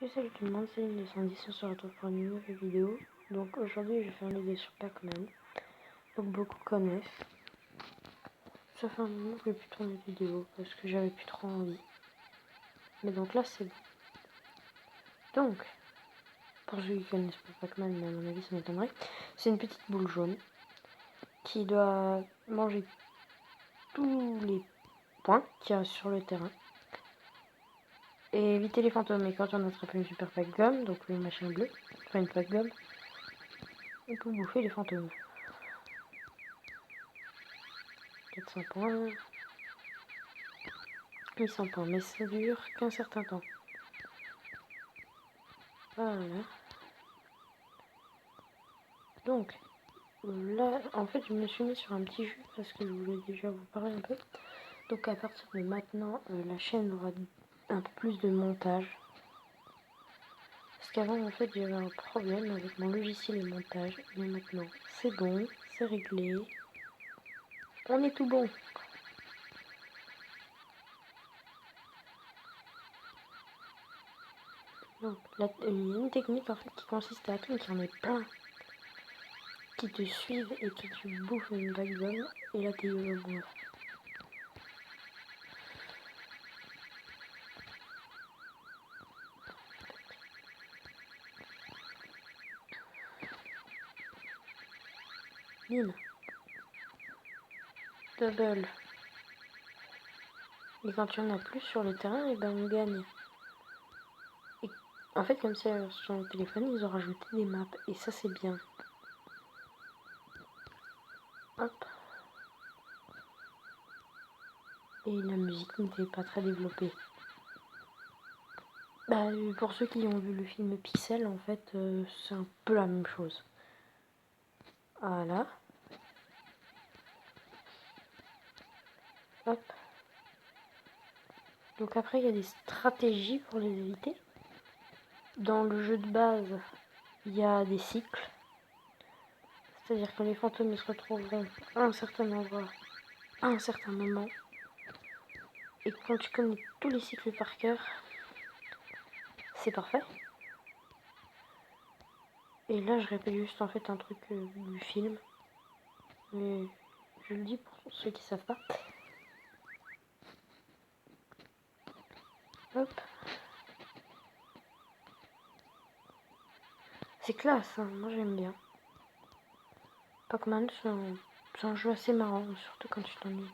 Salut tout le monde, c'est Une210, on se retrouve pour une nouvelle vidéo. Donc aujourd'hui je vais faire une vidéo sur Pac-Man. Donc beaucoup connaissent. Ça fait un moment que je n'ai plus tourné de vidéo parce que j'avais plus trop envie. Mais donc là c'est bon. Donc, pour ceux qui connaissent pas Pac-Man, mais à mon avis ça m'étonnerait, c'est une petite boule jaune qui doit manger tous les points qu'il y a sur le terrain. Et éviter les fantômes. Et quand on attrape une super Pac-Gum, donc le machin bleu, enfin une Pac-Gum, on peut bouffer les fantômes. 400 points. 800 points, mais ça dure qu'un certain temps. Voilà. Donc, là, en fait, je me suis mis sur un petit jeu parce que je voulais déjà vous parler un peu. Donc, à partir de maintenant, la chaîne aura un peu plus de montage. Parce qu'avant, en fait, j'avais un problème avec mon logiciel et montage. Mais maintenant, c'est bon, c'est réglé. On est tout bon. Donc, il y a une technique en fait qui consiste à attendre qu'il y en ait plein qui te suivent et qui te bouffent une Pac-Gum. Et là, t'es bon. Mine. Double. Et quand il y en a plus sur le terrain, et ben on gagne. Et en fait, comme c'est sur le téléphone, ils ont rajouté des maps. Et ça, c'est bien. Hop. Et la musique n'était pas très développée. Bah, pour ceux qui ont vu le film Pixel, en fait, c'est un peu la même chose. Voilà. Hop. Donc après, il y a des stratégies pour les éviter. Dans le jeu de base, il y a des cycles. C'est-à-dire que les fantômes ils se retrouveront à un certain endroit, à un certain moment. Et quand tu connais tous les cycles par cœur, c'est parfait. Et là, je répète juste en fait un truc du film. Mais je le dis pour ceux qui savent pas. Hop. C'est classe, hein. Moi j'aime bien. Pac-Man, c'est un jeu assez marrant, surtout quand tu t'ennuies.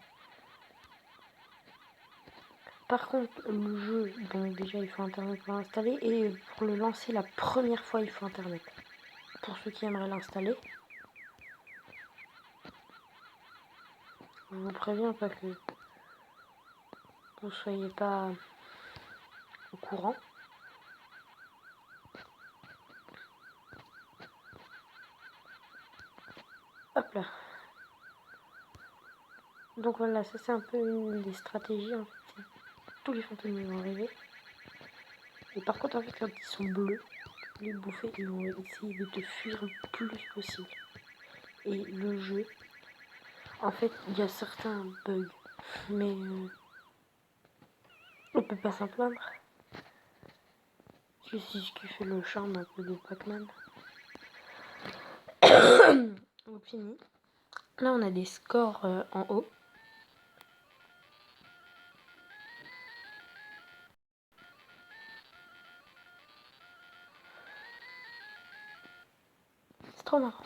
Par contre, le jeu, donc déjà il faut internet pour l'installer. Et pour le lancer la première fois, il faut internet. Pour ceux qui aimeraient l'installer. Je vous préviens pas que vous soyez pas au courant. Hop là. Donc voilà, ça c'est un peu une des stratégies en fait. Tous les fantômes vont arriver. Et par contre en fait quand ils sont bleus, les bouffer, ils vont essayer de te fuir le plus possible. Et le jeu, en fait il y a certains bugs, mais on peut pas s'en plaindre. C'est ce qui fait le charme un peu de Pac-Man. On finit. Là on a des scores en haut. C'est trop marrant.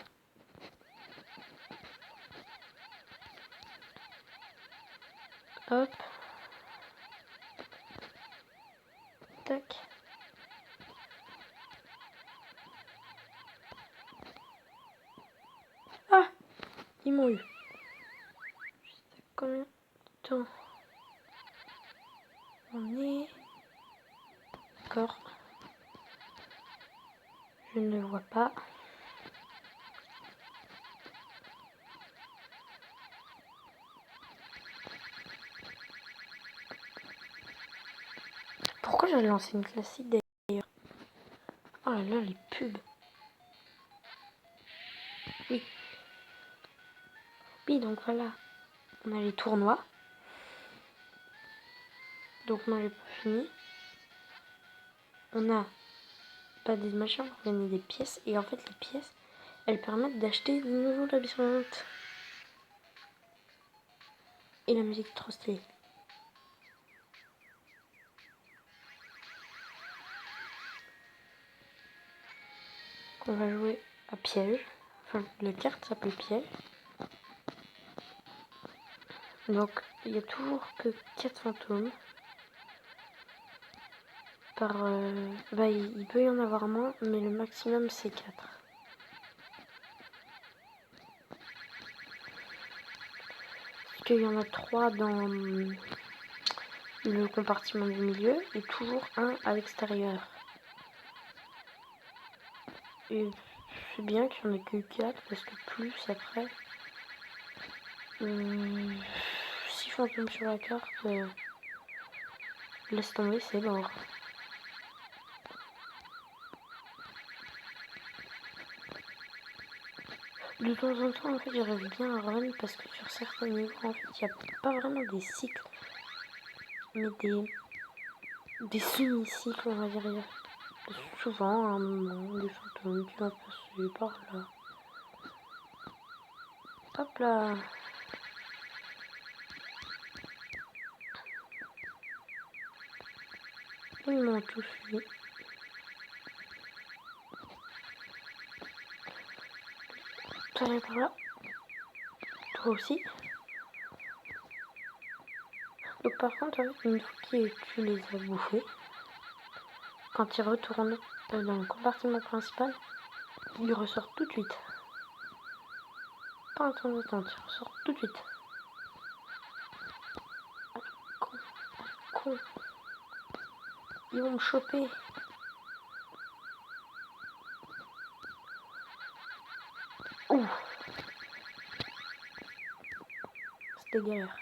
Hop. Tac. Ah, ils m'ont eu. Je sais combien de temps on est. D'accord. Je ne le vois pas. Pourquoi j'ai lancé une classique d'ailleurs? Oh là là, les pubs. Oui. Oui, donc voilà. On a les tournois. Donc moi j'ai pas fini. On a pas des machins pour gagner des pièces. Et en fait, les pièces, elles permettent d'acheter de nouveaux labyrinthes. Et la musique est trop stylée. On va jouer à piège. Enfin, la carte s'appelle piège. Donc, il n'y a toujours que 4 fantômes. Il peut y en avoir moins, mais le maximum c'est 4. Parce qu'il y en a 3 dans le compartiment du milieu et toujours un à l'extérieur. Et c'est bien qu'il n'y en ait que 4 parce que plus après... 6 fantômes sur la carte, laisse tomber, c'est mort. De temps en temps, en fait, j'arrive bien à run parce que sur certains niveaux, en fait, il n'y a pas vraiment des cycles, mais des semi-cycles, on va dire. Il y a souvent, à un moment, des fantômes qui vont passer par là. Hop là! Ils m'ont tous eu. Toi, viens par là. Toi aussi. Donc par contre, en fait, une fois que tu les as bouffés, quand ils retournent dans le compartiment principal, ils ressortent tout de suite. Pas un temps d'attente, ils ressortent tout de suite. Ah, con, con. Ils vont me choper. Ouh. C'était galère.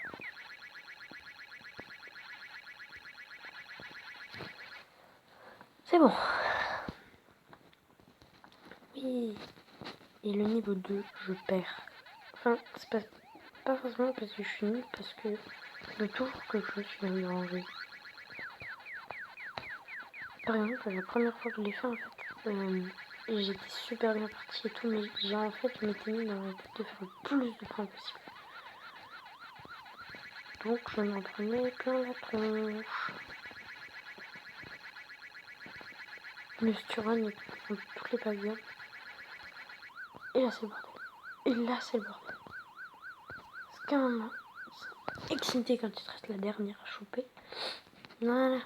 C'est bon. Oui. Et le niveau 2, je perds. Enfin, c'est pas forcément parce que je suis nulle, parce que le tour que je suis mélangé. Par exemple, la première fois que je l'ai fait, en fait, j'étais super bien partie et tout, mais en fait, je m'étais mis dans la tête de faire le plus de points possible. Donc, je m'en prenais plein la tronche. Le Sturon est dans toutes les pavillons. Et là, c'est le bordel. Et là, c'est le bordel. Parce qu'à un moment, c'est excité quand tu te restes la dernière à choper. Voilà.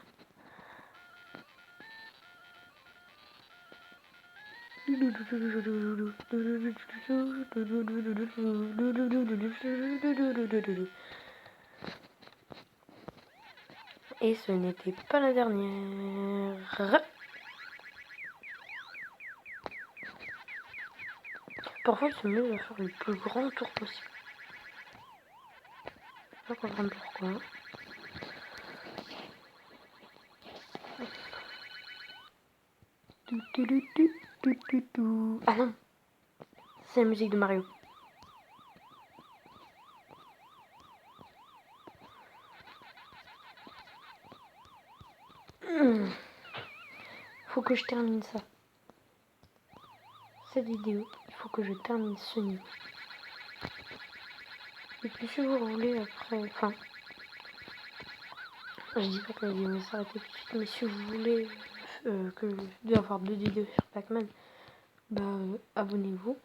Et ce n'était pas la dernière. Parfois, c'est mieux de faire le plus grand tour possible. Je sais pas comprendre pourquoi. Ah non, c'est la musique de Mario. Faut que je termine ça. Cette vidéo, il faut que je termine ce niveau. Et puis si vous voulez après, enfin, je dis pas que la vidéo va s'arrêter tout de suite, mais si vous voulez avoir 2 vidéos sur Pac-Man, abonnez-vous,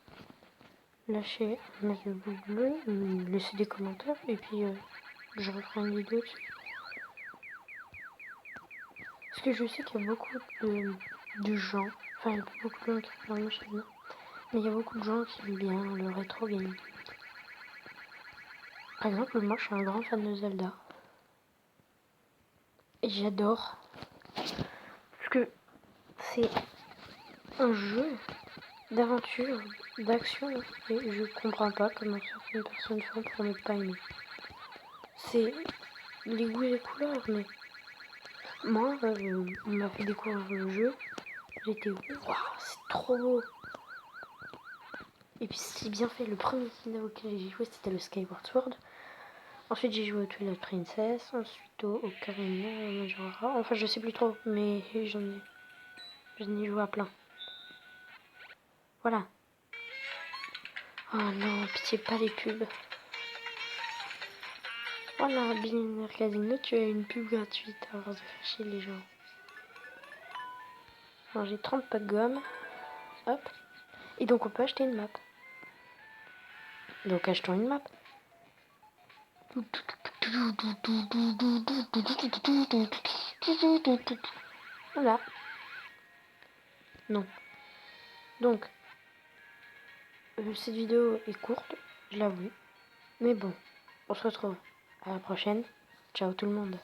lâchez, mettez le pouce bleu, laissez des commentaires, et puis je referai une vidéo dessus. Parce que je sais qu'il y a beaucoup de gens, enfin il y a pas beaucoup de gens qui regardent ma chaîne, mais il y a beaucoup de gens qui aiment bien le rétro game. Par exemple, moi je suis un grand fan de Zelda. Et j'adore. Parce que c'est un jeu d'aventure, d'action, et je comprends pas comment certaines personnes font pour ne pas aimer. C'est les goûts et les couleurs, mais moi, on m'a fait découvrir le jeu. J'étais waouh, c'est trop beau. Et puis c'est bien fait. Le premier Zelda auquel j'ai joué, c'était le Skyward Sword. Ensuite, j'ai joué au Twilight Princess. Ensuite, au Ocarina, Majora. Enfin, je sais plus trop, mais j'en ai. Je n'y joue à plein. Voilà. Oh non, pitié, pas les pubs. Voilà, Billionaire Casino, tu as une pub gratuite avant de faire chier les gens. Alors j'ai 30 packs de gomme. Hop. Et donc on peut acheter une map. Donc achetons une map. Voilà. Non. Donc, cette vidéo est courte, je l'avoue. Mais bon, on se retrouve à la prochaine. Ciao tout le monde.